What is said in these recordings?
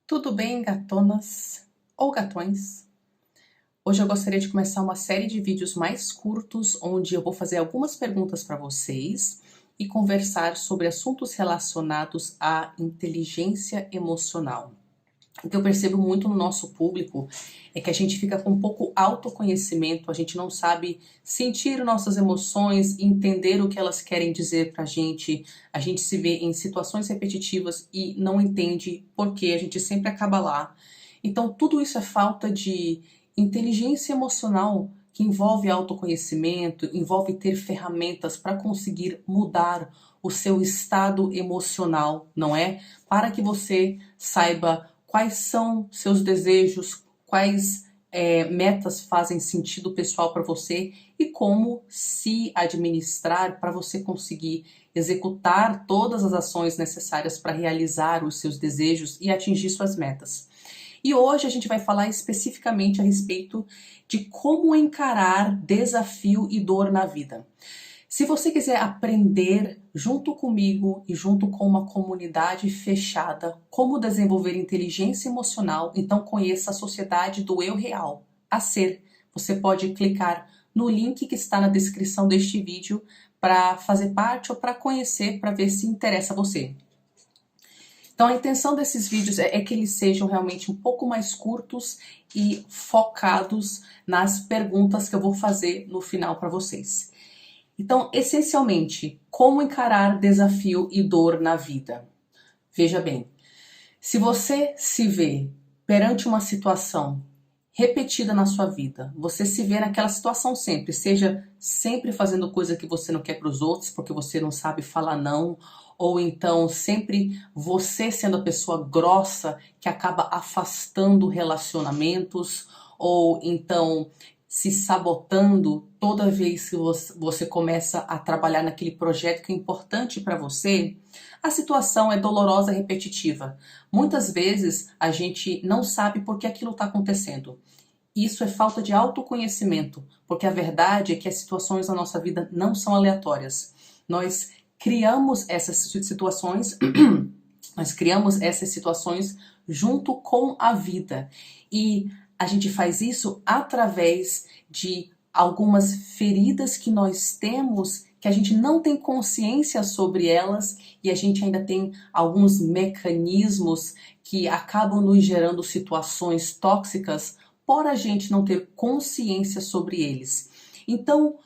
Tudo bem, gatonas ou gatões? Hoje eu gostaria de começar uma série de vídeos mais curtos, onde eu vou fazer algumas perguntas para vocês e conversar sobre assuntos relacionados à inteligência emocional. O que eu percebo muito no nosso público é que a gente fica com pouco autoconhecimento, a gente não sabe sentir nossas emoções, entender o que elas querem dizer pra a gente se vê em situações repetitivas e não entende por que a gente sempre acaba lá. Então tudo isso é falta de inteligência emocional, que envolve autoconhecimento, envolve ter ferramentas para conseguir mudar o seu estado emocional, não é? Para que você saiba quais são seus desejos, quais metas fazem sentido pessoal para você e como se administrar para você conseguir executar todas as ações necessárias para realizar os seus desejos e atingir suas metas. E hoje a gente vai falar especificamente a respeito de como encarar desafio e dor na vida. Se você quiser aprender junto comigo e junto com uma comunidade fechada como desenvolver inteligência emocional, então conheça a Sociedade do Eu Real, a Ser. Você pode clicar no link que está na descrição deste vídeo para fazer parte ou para conhecer, para ver se interessa a você. Então a intenção desses vídeos é que eles sejam realmente um pouco mais curtos e focados nas perguntas que eu vou fazer no final para vocês. Então, essencialmente, como encarar desafio e dor na vida? Veja bem, se você se vê perante uma situação repetida na sua vida, você se vê naquela situação sempre, seja sempre fazendo coisa que você não quer para os outros, porque você não sabe falar não, ou então sempre você sendo a pessoa grossa que acaba afastando relacionamentos, ou então se sabotando toda vez que você começa a trabalhar naquele projeto que é importante para você, a situação é dolorosa e repetitiva. Muitas vezes a gente não sabe por que aquilo está acontecendo. Isso é falta de autoconhecimento, porque a verdade é que as situações na nossa vida não são aleatórias. Nós criamos essas situações, junto com a vida. E a gente faz isso através de algumas feridas que nós temos, que a gente não tem consciência sobre elas e a gente ainda tem alguns mecanismos que acabam nos gerando situações tóxicas por a gente não ter consciência sobre eles. Então,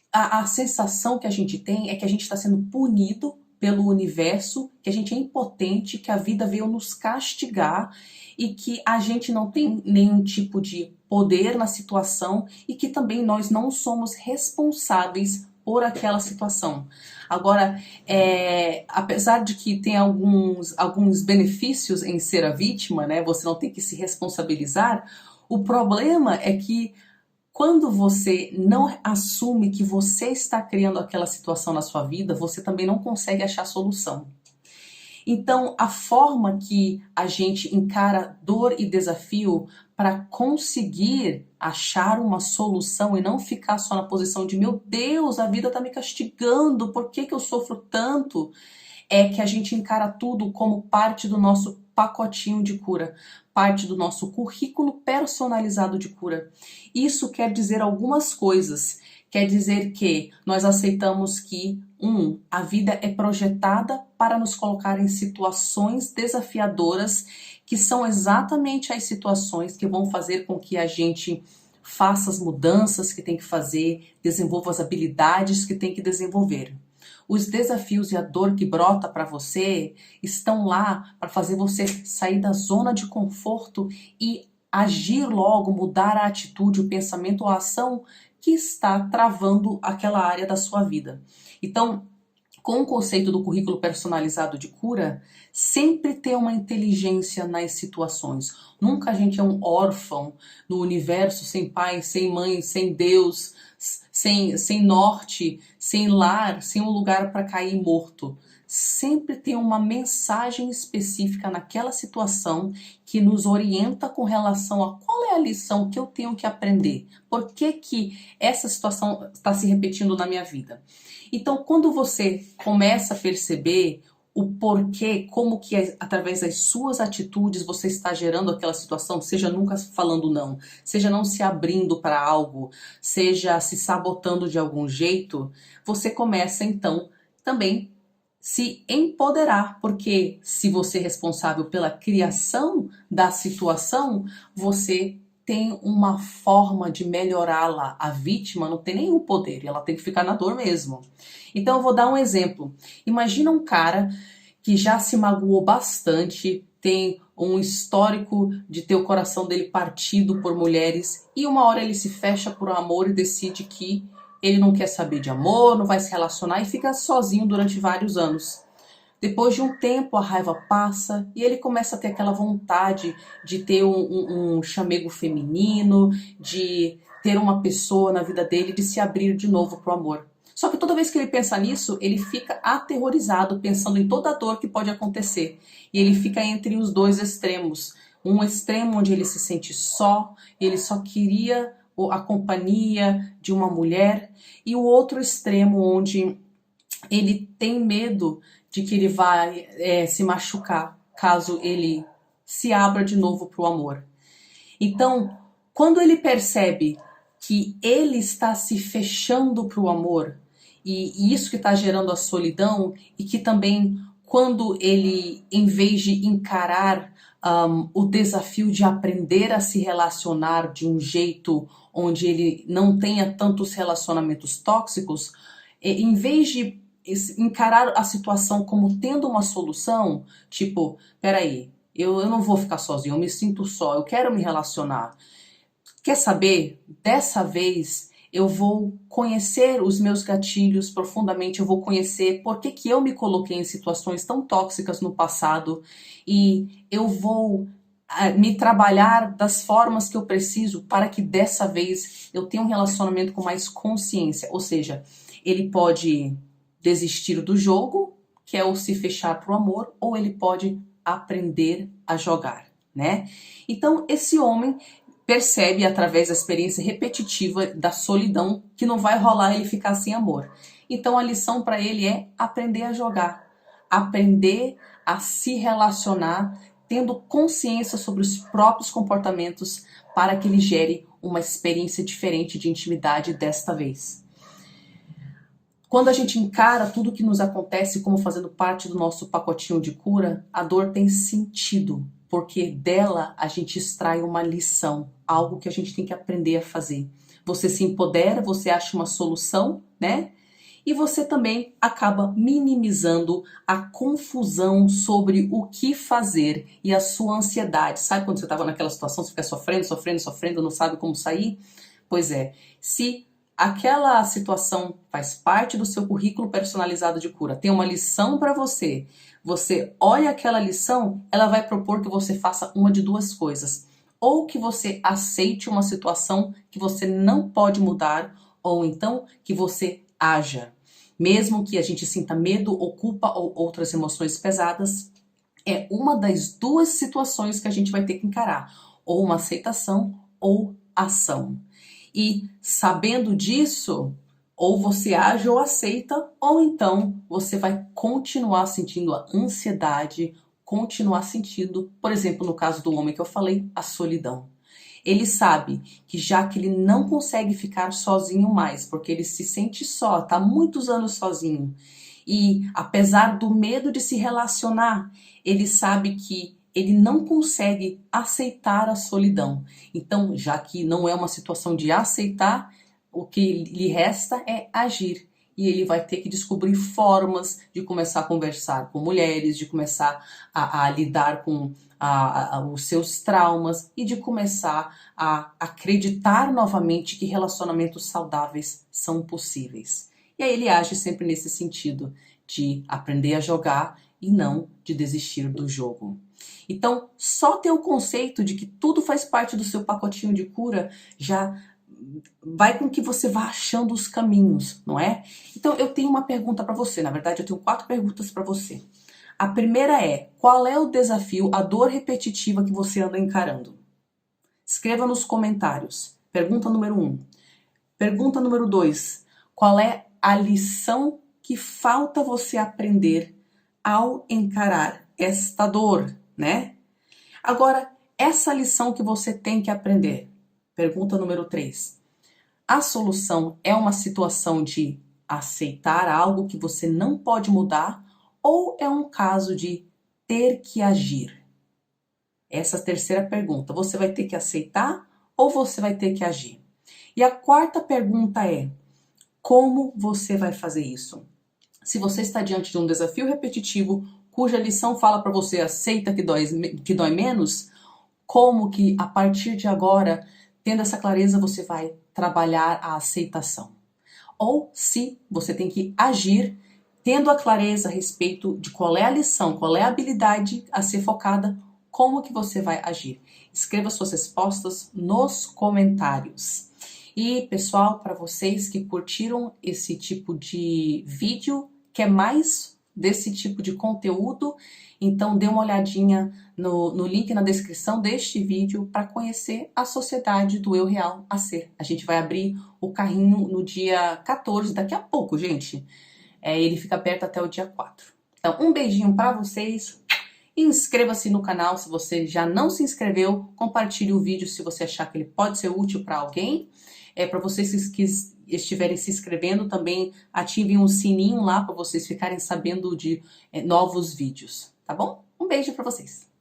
a sensação que a gente tem é que a gente está sendo punido pelo universo, que a gente é impotente, que a vida veio nos castigar e que a gente não tem nenhum tipo de poder na situação e que também nós não somos responsáveis por aquela situação. Agora, apesar de que tem alguns benefícios em ser a vítima, né? Você não tem que se responsabilizar. O problema é que quando você não assume que você está criando aquela situação na sua vida, você também não consegue achar solução. Então, a forma que a gente encara dor e desafio para conseguir achar uma solução e não ficar só na posição de meu Deus, a vida está me castigando, por que eu sofro tanto? É que a gente encara tudo como parte do nosso pacotinho de cura, parte do nosso currículo personalizado de cura. Isso quer dizer algumas coisas. Quer dizer que nós aceitamos que, a vida é projetada para nos colocar em situações desafiadoras, que são exatamente as situações que vão fazer com que a gente faça as mudanças que tem que fazer, desenvolva as habilidades que tem que desenvolver. Os desafios e a dor que brota para você estão lá para fazer você sair da zona de conforto e agir logo, mudar a atitude, o pensamento ou a ação que está travando aquela área da sua vida. Então, com o conceito do currículo personalizado de cura, sempre ter uma inteligência nas situações. Nunca a gente é um órfão no universo, sem pai, sem mãe, sem Deus, sem norte, sem lar, sem um lugar para cair morto. Sempre tem uma mensagem específica naquela situação que nos orienta com relação a qual é a lição que eu tenho que aprender. Por que essa situação está se repetindo na minha vida? Então, quando você começa a perceber o porquê, como que através das suas atitudes você está gerando aquela situação, seja nunca falando não, seja não se abrindo para algo, seja se sabotando de algum jeito, você começa então também se empoderar, porque se você é responsável pela criação da situação, você tem uma forma de melhorá-la. A vítima não tem nenhum poder, ela tem que ficar na dor mesmo. Então eu vou dar um exemplo. Imagina um cara que já se magoou bastante, tem um histórico de ter o coração dele partido por mulheres, e uma hora ele se fecha por amor e decide que ele não quer saber de amor, não vai se relacionar e fica sozinho durante vários anos. Depois de um tempo a raiva passa e ele começa a ter aquela vontade de ter um chamego feminino, de ter uma pessoa na vida dele, de se abrir de novo para o amor. Só que toda vez que ele pensa nisso, ele fica aterrorizado, pensando em toda a dor que pode acontecer. E ele fica entre os dois extremos. Um extremo onde ele se sente só, ele só queria a companhia de uma mulher, e o outro extremo onde ele tem medo de que ele vai se machucar caso ele se abra de novo para o amor. Então, quando ele percebe que ele está se fechando para o amor, e isso que está gerando a solidão, e que também quando ele, em vez de encarar o desafio de aprender a se relacionar de um jeito onde ele não tenha tantos relacionamentos tóxicos, em vez de encarar a situação como tendo uma solução, tipo, peraí, eu não vou ficar sozinho, eu me sinto só, eu quero me relacionar. Quer saber? Dessa vez eu vou conhecer os meus gatilhos profundamente, eu vou conhecer por que eu me coloquei em situações tão tóxicas no passado, e eu vou me trabalhar das formas que eu preciso para que dessa vez eu tenha um relacionamento com mais consciência. Ou seja, ele pode desistir do jogo, que é o se fechar para o amor, ou ele pode aprender a jogar, né? Então esse homem percebe através da experiência repetitiva da solidão que não vai rolar ele ficar sem amor. Então a lição para ele é aprender a jogar, aprender a se relacionar, tendo consciência sobre os próprios comportamentos para que ele gere uma experiência diferente de intimidade desta vez. Quando a gente encara tudo que nos acontece como fazendo parte do nosso pacotinho de cura, a dor tem sentido, porque dela a gente extrai uma lição, algo que a gente tem que aprender a fazer. Você se empodera, você acha uma solução, né? E você também acaba minimizando a confusão sobre o que fazer e a sua ansiedade. Sabe quando você estava naquela situação, você fica sofrendo, não sabe como sair? Pois é, se aquela situação faz parte do seu currículo personalizado de cura, tem uma lição para você, você olha aquela lição, ela vai propor que você faça uma de duas coisas. Ou que você aceite uma situação que você não pode mudar, ou então que você haja. Mesmo que a gente sinta medo ou culpa ou outras emoções pesadas, é uma das duas situações que a gente vai ter que encarar. Ou uma aceitação ou ação. E sabendo disso, ou você age ou aceita, ou então você vai continuar sentindo a ansiedade, continuar sentindo, por exemplo, no caso do homem que eu falei, a solidão. Ele sabe que já que ele não consegue ficar sozinho mais, porque ele se sente só, está muitos anos sozinho, e apesar do medo de se relacionar, ele sabe que ele não consegue aceitar a solidão. Então, já que não é uma situação de aceitar, o que lhe resta é agir. E ele vai ter que descobrir formas de começar a conversar com mulheres, de começar a lidar com os seus traumas e de começar a acreditar novamente que relacionamentos saudáveis são possíveis. E aí ele age sempre nesse sentido, de aprender a jogar e não de desistir do jogo. Então, só ter o conceito de que tudo faz parte do seu pacotinho de cura já vai com que você vá achando os caminhos, não é? Então, eu tenho uma pergunta para você. Na verdade, eu tenho 4 perguntas para você. A primeira é: qual é o desafio, a dor repetitiva que você anda encarando? Escreva nos comentários. Pergunta número 1. Pergunta número 2. Qual é a lição que falta você aprender ao encarar esta dor, né? Agora, essa lição que você tem que aprender. Pergunta número 3. A solução é uma situação de aceitar algo que você não pode mudar ou é um caso de ter que agir? Essa é a terceira pergunta. Você vai ter que aceitar ou você vai ter que agir? E a quarta pergunta é: como você vai fazer isso? Se você está diante de um desafio repetitivo, cuja lição fala para você aceita que dói menos, como que a partir de agora, tendo essa clareza, você vai trabalhar a aceitação? Ou se você tem que agir, tendo a clareza a respeito de qual é a lição, qual é a habilidade a ser focada, como que você vai agir? Escreva suas respostas nos comentários. E pessoal, para vocês que curtiram esse tipo de vídeo, quer mais desse tipo de conteúdo, então dê uma olhadinha no link na descrição deste vídeo para conhecer a Sociedade do Eu Real a Ser. A gente vai abrir o carrinho no dia 14, daqui a pouco, gente. Ele fica aberto até o dia 4. Então, um beijinho para vocês. Inscreva-se no canal se você já não se inscreveu. Compartilhe o vídeo se você achar que ele pode ser útil para alguém. Para vocês que estiverem se inscrevendo, também ativem um sininho lá para vocês ficarem sabendo de novos vídeos, tá bom? Um beijo para vocês!